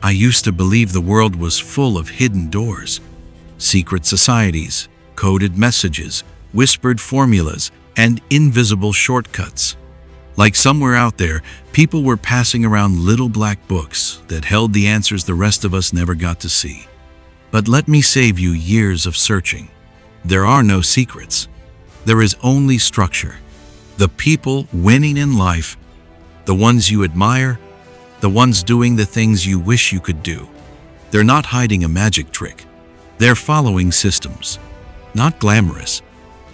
I used to believe the world was full of hidden doors, secret societies, coded messages, whispered formulas, and invisible shortcuts. Like somewhere out there, people were passing around little black books that held the answers the rest of us never got to see. But let me save you years of searching. There are no secrets. There is only structure. The people winning in life, the ones you admire, the ones doing the things you wish you could do. They're not hiding a magic trick. They're following systems. Not glamorous,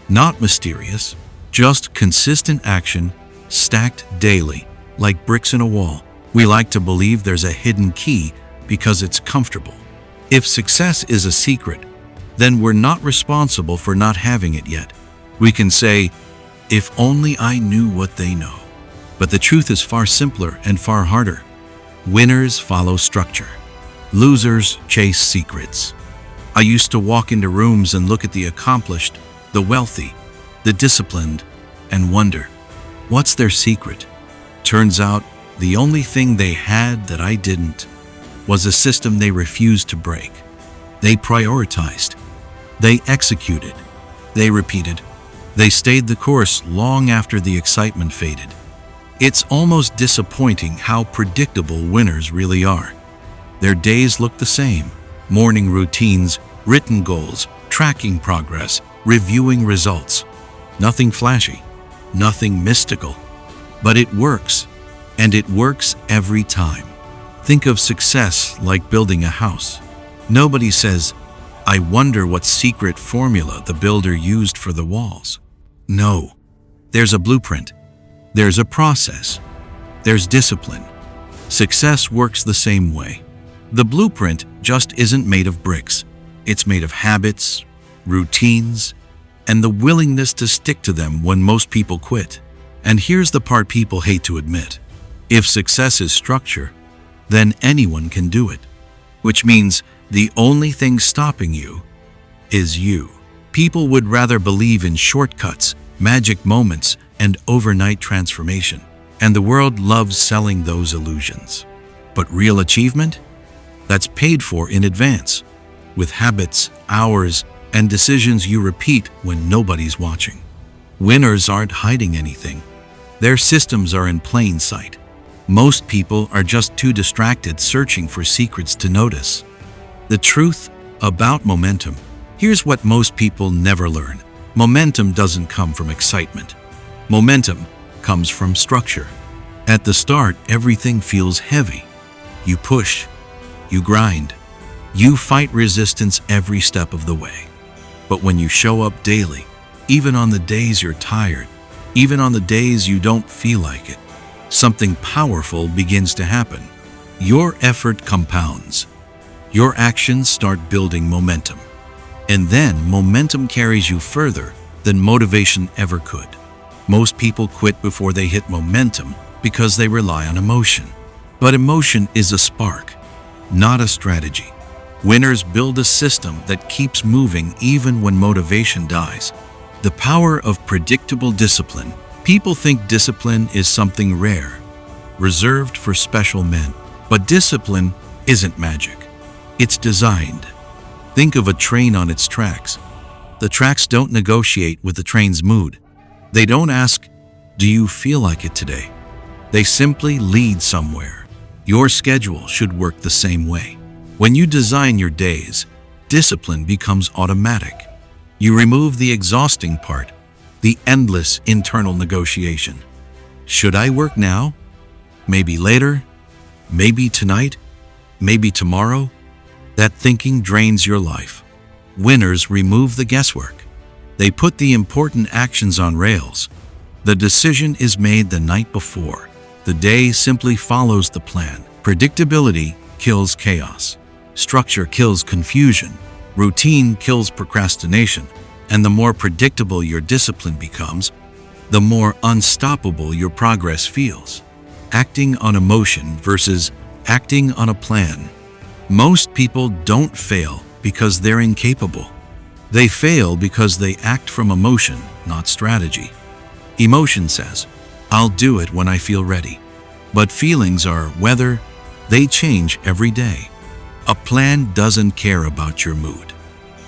not mysterious, just consistent action stacked daily, like bricks in a wall. We like to believe there's a hidden key because it's comfortable. If success is a secret, then we're not responsible for not having it yet. We can say, if only I knew what they know. But the truth is far simpler and far harder. Winners follow structure. Losers chase secrets. I used to walk into rooms and look at the accomplished, the wealthy, the disciplined, and wonder, what's their secret? Turns out, the only thing they had that I didn't was a system they refused to break. They prioritized. They executed. They repeated. They stayed the course long after the excitement faded. It's almost disappointing how predictable winners really are. Their days look the same. Morning routines, written goals, tracking progress, reviewing results. Nothing flashy, nothing mystical. But it works, and it works every time. Think of success like building a house. Nobody says, I wonder what secret formula the builder used for the walls. No, there's a blueprint. There's a process. There's discipline. Success works the same way. The blueprint just isn't made of bricks. It's made of habits, routines, and the willingness to stick to them when most people quit. And here's the part people hate to admit. If success is structure, then anyone can do it. Which means the only thing stopping you is you. People would rather believe in shortcuts, magic moments, and overnight transformation. And the world loves selling those illusions. But real achievement? That's paid for in advance, with habits, hours, and decisions you repeat when nobody's watching. Winners aren't hiding anything. Their systems are in plain sight. Most people are just too distracted searching for secrets to notice. The truth about momentum. Here's what most people never learn. Momentum doesn't come from excitement. Momentum comes from structure. At the start, everything feels heavy. You push, you grind, you fight resistance every step of the way. But when you show up daily, even on the days you're tired, even on the days you don't feel like it, something powerful begins to happen. Your effort compounds. Your actions start building momentum. And then momentum carries you further than motivation ever could. Most people quit before they hit momentum because they rely on emotion. But emotion is a spark, not a strategy. Winners build a system that keeps moving even when motivation dies. The power of predictable discipline. People think discipline is something rare, reserved for special men. But discipline isn't magic. It's designed. Think of a train on its tracks. The tracks don't negotiate with the train's mood. They don't ask, do you feel like it today? They simply lead somewhere. Your schedule should work the same way. When you design your days, discipline becomes automatic. You remove the exhausting part, the endless internal negotiation. Should I work now? Maybe later? Maybe tonight? Maybe tomorrow? That thinking drains your life. Winners remove the guesswork. They put the important actions on rails. The decision is made the night before. The day simply follows the plan. Predictability kills chaos. Structure kills confusion. Routine kills procrastination. And the more predictable your discipline becomes, the more unstoppable your progress feels. Acting on emotion versus acting on a plan. Most people don't fail because they're incapable. They fail because they act from emotion, not strategy. Emotion says, I'll do it when I feel ready. But feelings are weather, They change every day. A plan doesn't care about your mood.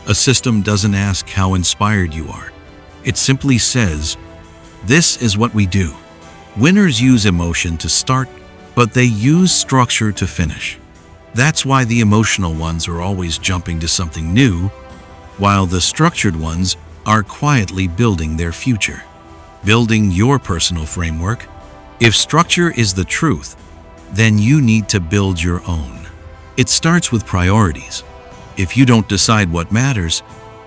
A system doesn't ask how inspired you are. It simply says, this is what we do. Winners use emotion to start, but they use structure to finish. That's why the emotional ones are always jumping to something new, while the structured ones are quietly building their future. Building your personal framework. If structure is the truth, then you need to build your own. It starts with priorities. If you don't decide what matters,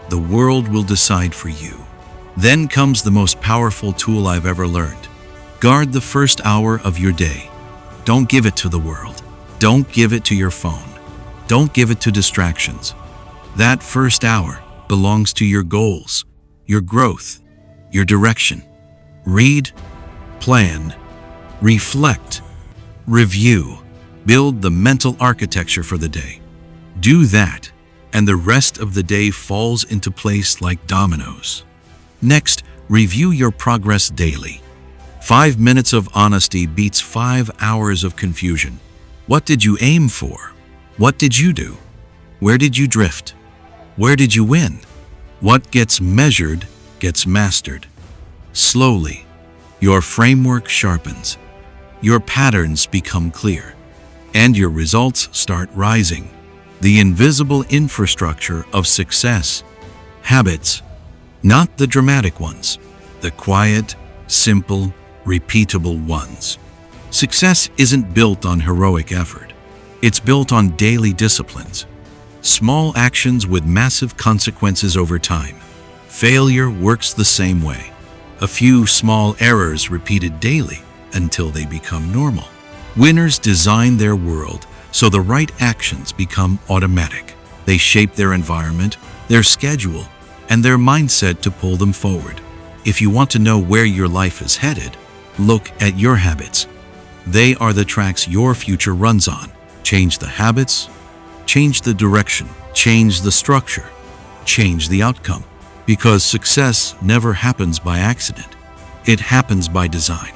the world will decide for you. Then comes the most powerful tool I've ever learned. Guard the first hour of your day. Don't give it to the world. Don't give it to your phone. Don't give it to distractions. That first hour belongs to your goals, your growth, your direction. Read, plan, reflect, review. Build the mental architecture for the day. Do that, and the rest of the day falls into place like dominoes. Next, review your progress daily. 5 minutes of honesty beats 5 hours of confusion. What did you aim for? What did you do? Where did you drift? Where did you win? What gets measured gets mastered. Slowly, your framework sharpens. Your patterns become clear, and your results start rising. The invisible infrastructure of success. Habits, not the dramatic ones, the quiet, simple, repeatable ones. Success isn't built on heroic effort. It's built on daily disciplines. Small actions with massive consequences over time. Failure works the same way. A few small errors repeated daily until they become normal. Winners design their world so the right actions become automatic. They shape their environment, their schedule, and their mindset to pull them forward. If you want to know where your life is headed, look at your habits. They are the tracks your future runs on. Change the habits, change the direction, change the structure, change the outcome. Because success never happens by accident. It happens by design.